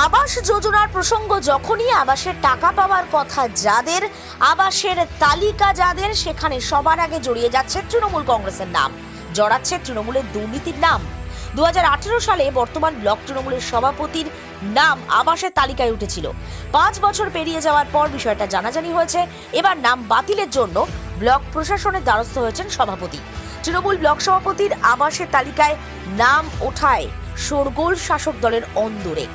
আবাস যোজনার প্রসঙ্গ যখনই আবাসের টাকা পাওয়ার কথা যাদের, আবাসের তালিকা যাদের, সেখানে সবার আগে জড়িয়ে যাচ্ছে তৃণমূল কংগ্রেসের নাম, জড়াচ্ছে তৃণমূলের দুর্নীতির নাম। 2018 সালে বর্তমান ব্লক তৃণমূলের সভাপতির নাম আবাসের তালিকায় উঠেছিল। 5 বছর পেরিয়ে যাওয়ার পর বিষয়টা জানাজানি হয়েছে। এবার নাম বাতিলের জন্য ব্লক প্রশাসনের দ্বারস্থ হয়েছেন সভাপতি। তৃণমূল ব্লক সভাপতির আবাসের তালিকায় নাম ওঠায় শোরগোল শাসক দলের অন্দরে।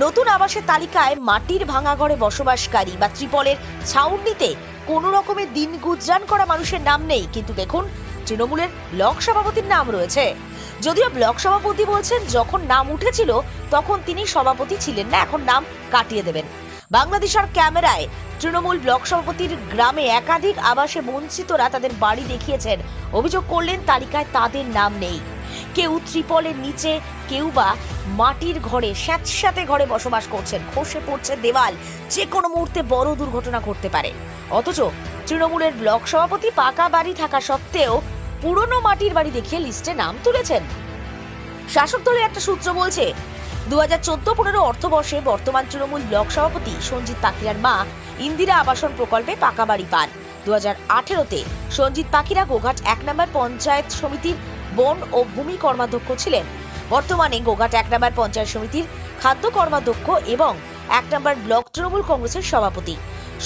নতুন আবাসের তালিকায় মাটির ভাঙা ঘরে বসবাসকারী বা ত্রিপলের ছাউনিতে কোনো রকমের দিন গুজরান করা মানুষের নাম নেই, কিন্তু দেখুন তৃণমূলের ব্লক সভাপতির নাম রয়েছে। যদিও ব্লক সভাপতি বলছেন যখন নাম উঠেছিল তখন তিনি সভাপতি ছিলেন না, এখন নাম কাটিয়ে দেবেন। বাংলাদেশের ক্যামেরায় তৃণমূল ব্লক সভাপতির গ্রামে একাধিক আবাসে বঞ্চিতরা তাদের বাড়ি দেখিয়েছেন। অভিযোগ করলেন তালিকায় তাদের নাম নেই। কেউ ত্রিপলের নিচে, কেউ বা মাটির ঘরে, স্যাঁতস্যাঁতে ঘরে বসবাস করছেন। খসে পড়ছে দেওয়াল, যে কোনো মুহূর্তে বড় দুর্ঘটনা ঘটতে পারে। অথচ তৃণমূলের ব্লক সভাপতি পাকা বাড়ি থাকা সত্ত্বেও পুরনো মাটির বাড়ি দেখিয়ে লিস্টে নাম তুলেছেন। শাসক দলের একটা সূত্র বলছে 2014-15 অর্থবর্ষে বর্তমান তৃণমূল ব্লক সভাপতি সঞ্জিত পাখিরার মা ইন্দিরা আবাসন প্রকল্পে পাকা বাড়ি পান। 2018-তে সঞ্জিত পাখিরা গোঘাট 1 নম্বর পঞ্চায়েত সমিতির বন ও ভূমি কর্মাধ্যক্ষ ছিলেন। বর্তমানে গোঘাট 1 নম্বর পঞ্চায়েত সমিতির খাদ্য কর্মাধ্যক্ষ এবং 1 নম্বর ব্লক তৃণমূল কংগ্রেসের সভাপতি।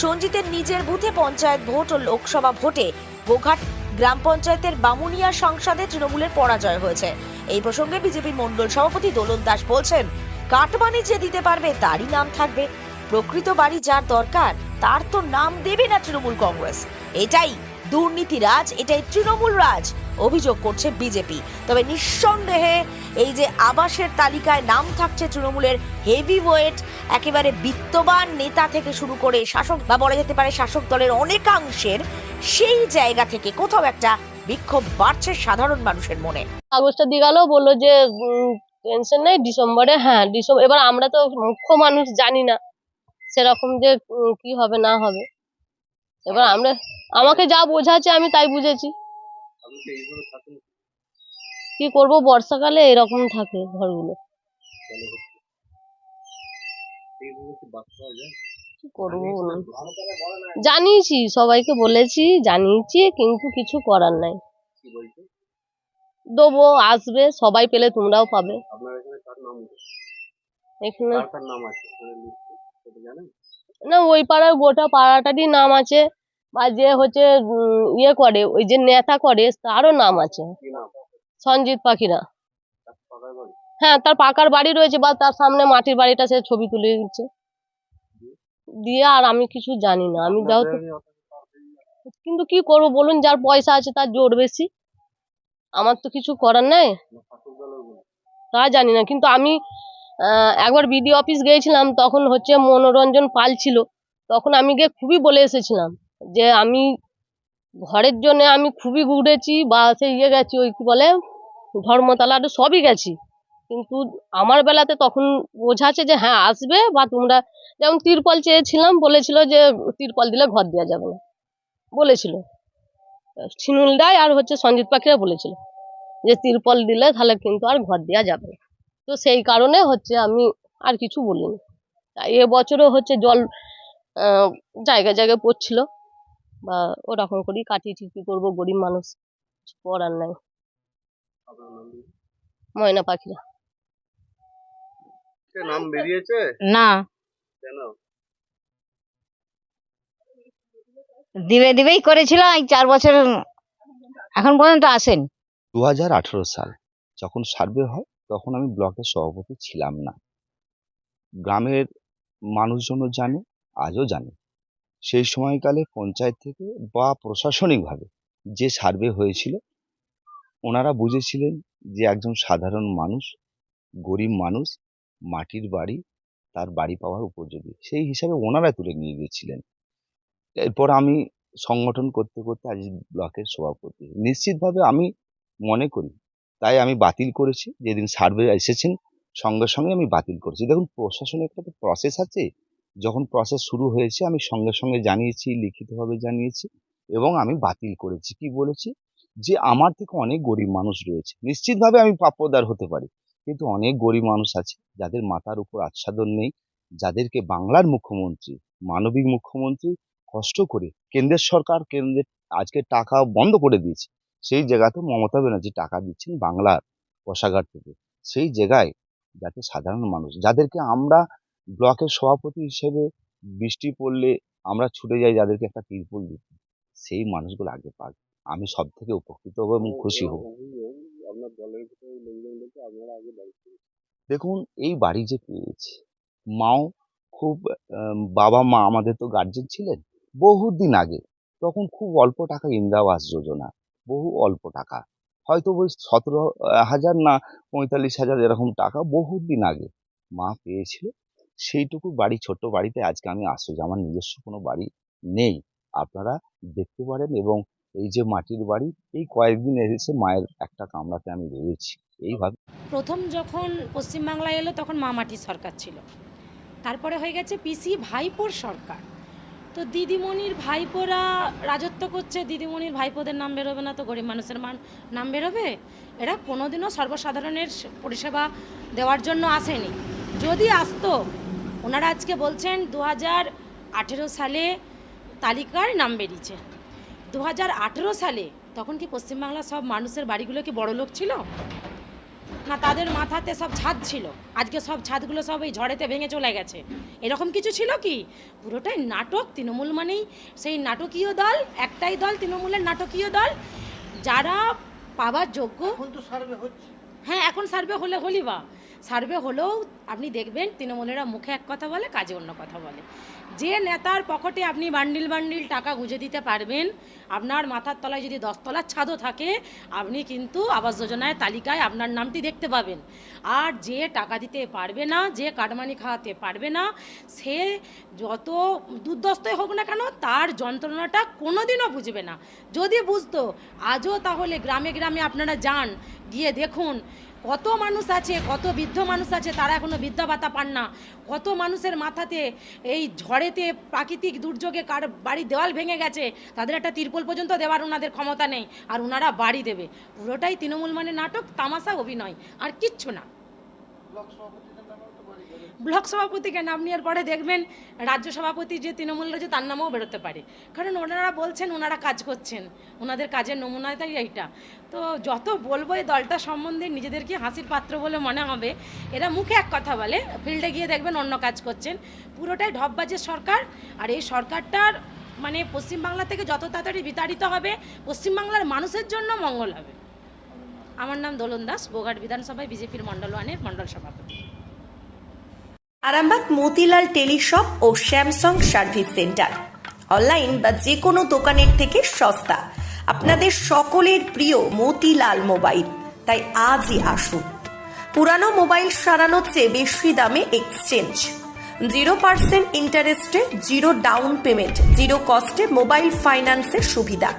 সঞ্জিতের নিজের বুথে পঞ্চায়েত ভোট ও লোকসভা ভোটে গোঘাট গ্রাম পঞ্চায়েতের বামুনিয়া সংসদে তৃণমূলের পরাজয় হয়েছে। এই প্রসঙ্গে বিজেপির মণ্ডল সভাপতি দোলন দাস বলছেন, কাটমানি যে দিতে পারবে তারই নাম থাকবে। প্রকৃত বাড়ি যার দরকার তার তো নাম দেবে না তৃণমূল কংগ্রেস। এটাই দুর্নীতি রাজ, এটাই তৃণমূল রাজ, অভিযোগ করছে বিজেপি। তবে নিঃসন্দেহে এই যে আবাসের তালিকায় নাম থাকছে তৃণমূলের হেভি ওয়েট, একেবারে বিত্তবান নেতা থেকে শুরু করে শাসক বা বলা যেতে পারে শাসক দলের অনেকাংশের, সেই জায়গা থেকে কোথাও একটা বিক্ষোভ বাড়ছে সাধারণ মানুষের মনে। কাগজটা দিয়ে গেল, বললো যে টেনশন নেই, ডিসেম্বরে। হ্যাঁ, ডিসেম্বর। এবার আমরা তো মুখ্য মানুষ, জানি না সেরকম যে কি হবে না হবে। এবার আমাকে যা বোঝাচ্ছে আমি তাই বুঝেছি। কি করব, বর্ষাকালে এরকম থাকে ঘরগুলো, কি করবো বলুন। জানিয়েছি, সবাইকে বলেছি, জানিয়েছি, কিন্তু কিছু করার নাই। দেবো, আসবে, সবাই পেলে তোমরাও পাবে। এখানে না, ওই পাড়ার গোটা পাড়াটারই নাম আছে, বা যে হচ্ছে ইয়ে করে, ওই যে নেতা করে, তারও নাম আছে, সঞ্জিত পাখিরা। হ্যাঁ, তার পাকার বাড়ি রয়েছে, বা তার সামনে মাটির বাড়িটা সে ছবি তুলে দিচ্ছে দিয়ে। আর আমি কিছু জানি না, আমি যাও তো। কিন্তু কি করবো বলুন, যার পয়সা আছে তার জোর বেশি, আমার তো কিছু করার নেই। তা জানি না, কিন্তু আমি একবার বিডিও অফিস গিয়েছিলাম, তখন হচ্ছে মনোরঞ্জন পাল ছিল। তখন আমি গিয়ে খুবই বলে এসেছিলাম যে আমি ঘরের জন্য আমি খুবই ঘুরেছি, বা সে ইয়ে গেছি, ওই কি বলে ধর্মতলা, সবই গেছি। কিন্তু আমার বেলাতে তখন বোঝাচ্ছে যে হ্যাঁ আসবে, বা তোমরা যেমন তিরপল চেয়েছিলাম, বলেছিল যে তিরপল দিলে ঘর দেওয়া যাবে না, বলেছিল শিনুল রায় আর হচ্ছে সঞ্জিত পাখিরা বলেছিল যে তিরপল দিলে তাহলে কিন্তু আর ঘর দেওয়া যাবে না। তো সেই কারণে হচ্ছে আমি আর কিছু বলিনি। এবছরও হচ্ছে জল জায়গায় জায়গায় পড়ছিল, বা ওরকম করেই কাটিয়েছি। কি করবো, গরিব মানুষ, কিছু করার নাই। ময়না পাখিরা নাম বেরিয়েছে না, কেন? দিবেই করেছিল, এই 4 বছর এখন পর্যন্ত আসেন। 2018 সাল যখন সার্ভে হয় তখন আমি ব্লকের সভাপতি ছিলাম না। গ্রামের মানুষজনও জানে, আজও জানে, সেই সময়কালে পঞ্চায়েত থেকে বা প্রশাসনিকভাবে যে সার্ভে হয়েছিল, ওনারা বুঝেছিলেন যে একজন সাধারণ মানুষ, গরিব মানুষ, মাটির বাড়ি, তার বাড়ি পাওয়ার উপযোগী, সেই হিসাবে ওনারা তুলে নিয়ে গিয়েছিলেন। এরপর আমি সংগঠন করতে করতে আজ ব্লকের সভাপতি। নিশ্চিতভাবে আমি মনে করি, তাই আমি বাতিল করেছি। যেদিন সার্ভে এসেছেন সঙ্গে সঙ্গে আমি বাতিল করেছি। দেখুন, প্রশাসনের একটা তো প্রসেস আছে। যখন প্রসেস শুরু হয়েছে আমি সঙ্গে সঙ্গে জানিয়েছি, লিখিতভাবে জানিয়েছি, এবং আমি বাতিল করেছি। কি বলেছি, যে আমার থেকে অনেক গরিব মানুষ রয়েছে, নিশ্চিতভাবে আমি প্রাপ্যদার হতে পারি, কিন্তু অনেক গরিব মানুষ আছে যাদের মাথার উপর আচ্ছাদন নেই, যাদেরকে বাংলার মুখ্যমন্ত্রী, মানবিক মুখ্যমন্ত্রী কষ্ট করে কেন্দ্রের সরকার আজকে টাকা বন্ধ করে দিয়েছে, সেই জায়গাতে মমতা ব্যানার্জি টাকা দিচ্ছেন বাংলার কোষাগার থেকে। সেই জায়গায় যাতে সাধারণ মানুষ, যাদেরকে আমরা ব্লকের সভাপতি হিসেবে বৃষ্টি পড়লে আমরা ছুটে যাই যাদেরকে একটা তিরপল দিতে, সেই মানুষগুলো আগে পাক, আমি সব থেকে উপকৃত হব এবং খুশি হব। দেখুন, এই বাড়ি যে পেয়েছে, মাও খুব বাবা মা আমাদের তো গার্জেন ছিলেন বহুদিন আগে, তখন খুব অল্প টাকা ইন্দিরা আবাস যোজনা, বহু অল্প টাকা, হয়তো ওই 17,000 না 45,000 এরকম টাকা বহুদিন আগে মা পেয়েছিল। সেইটুকু বাড়ি, ছোট্ট বাড়িতে আজকে আমি আশ্চর্য, আমার নিজস্ব কোনো বাড়ি নেই, আপনারা দেখতে পারেন। এবং এই যে মাটির বাড়ি, এই কয়েকদিন এসে মায়ের একটা কামরাতে আমি রয়েছি। এইভাবে প্রথম যখন পশ্চিমবাংলায় এলো তখন মা মাটির সরকার ছিল, তারপরে হয়ে গেছে পিসি ভাইপোর সরকার। তো দিদিমণির ভাইপোরা রাজত্ব করছে, দিদিমণির ভাইপোদের নাম বেরোবে না তো গরিব মানুষের নাম বেরোবে? এরা কোনোদিনও সর্বসাধারণের পরিষেবা দেওয়ার জন্য আসেনি। যদি আসতো, ওনারা আজকে বলছেন 2018 সালে তালিকার নাম বেরিয়েছে। 2018 সালে তখন কি পশ্চিমবাংলার সব মানুষের বাড়িগুলো কি বড়লোক ছিল না? তাদের মাথাতে সব ছাদ ছিল, আজকে সব ছাদগুলো সব এই ঝড়েতে ভেঙে চলে গেছে, এরকম কিছু ছিল কি? পুরোটাই নাটক। তৃণমূল মানেই সেই নাটকীয় দল, একটাই দল তৃণমূলের নাটকীয় দল, যারা পাওয়ার যোগ্য। হ্যাঁ, এখন সার্ভে হলেই বা সার্ভে হলেও আপনি দেখবেন তৃণমূলেরা মুখে এক কথা বলে, কাজে অন্য কথা বলে। যে নেতার পকেটে আপনি বান্ডিল বান্ডিল টাকা গুঁজে দিতে পারবেন, আপনার মাথার তলায় যদি 10 তলার ছাদও থাকে, আপনি কিন্তু আবাস যোজনায় তালিকায় আপনার নামটি দেখতে পাবেন। আর যে টাকা দিতে পারবে না, যে কাটমানি খাওয়াতে পারবে না, সে যত দুর্দস্তই হোক না কেন, তার যন্ত্রণাটা কোনোদিনও বুঝবে না। যদি বুঝতো, আজও তাহলে গ্রামে গ্রামে আপনারা যান, গিয়ে দেখুন কত মানুষ আছে, কত বৃদ্ধ মানুষ আছে, তারা এখনও বৃদ্ধা ভাতা পান না। কত মানুষের মাথাতে এই ঝড়েতে, প্রাকৃতিক দুর্যোগে কার বাড়ির দেওয়াল ভেঙে গেছে, তাদের একটা তিরপল পর্যন্ত দেওয়ার ওনাদের ক্ষমতা নেই, আর ওনারা বাড়ি দেবে। পুরোটাই তৃণমূল মানে নাটক, তামাশা, অভিনয়, আর কিচ্ছু না। ব্লক সভাপতিকে নাম নেওয়ার পরে দেখবেন রাজ্য সভাপতি যে তৃণমূল রয়েছে তার নামও বেরোতে পারে, কারণ ওনারা বলছেন ওনারা কাজ করছেন, ওনাদের কাজের নমুনাটাই এইটা। তো যত বলবো এই দলটা সম্বন্ধে, নিজেদেরকে হাসির পাত্র বলে মনে হবে। এরা মুখে এক কথা বলে, ফিল্ডে গিয়ে দেখবেন অন্য কাজ করছেন। পুরোটাই ঢপবাজের সরকার। আর এই সরকারটার মানে পশ্চিমবাংলা থেকে যত তাড়াতাড়ি বিতাড়িত হবে, পশ্চিমবাংলার মানুষের জন্য মঙ্গল হবে। আমার নাম দোলন দাস, গোঘাট বিধানসভায় বিজেপির মণ্ডল 1-এর মণ্ডল সভাপতি। আরামবাগ মতিলাল টেলিশপ ও স্যামসাং সার্ভিস সেন্টার, অনলাইন বা যে কোনো দোকানের থেকে সস্তা। আপনাদের সকলের প্রিয় মতিলাল মোবাইল, তাই আজই আসুন। পুরানো মোবাইল সারানোর চেয়ে বেশি দামে এক্সচেঞ্জ, 0% ইন্টারেস্টে, 0 ডাউন পেমেন্ট, 0 কস্টে মোবাইল ফাইন্যান্সের সুবিধা।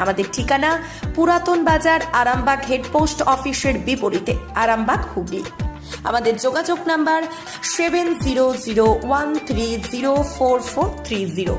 আমাদের ঠিকানা পুরাতন বাজার, আরামবাগ হেডপোস্ট অফিসের বিপরীতে, আরামবাগ, হুগলি। আমাদের যোগাযোগ নাম্বার 7001304430।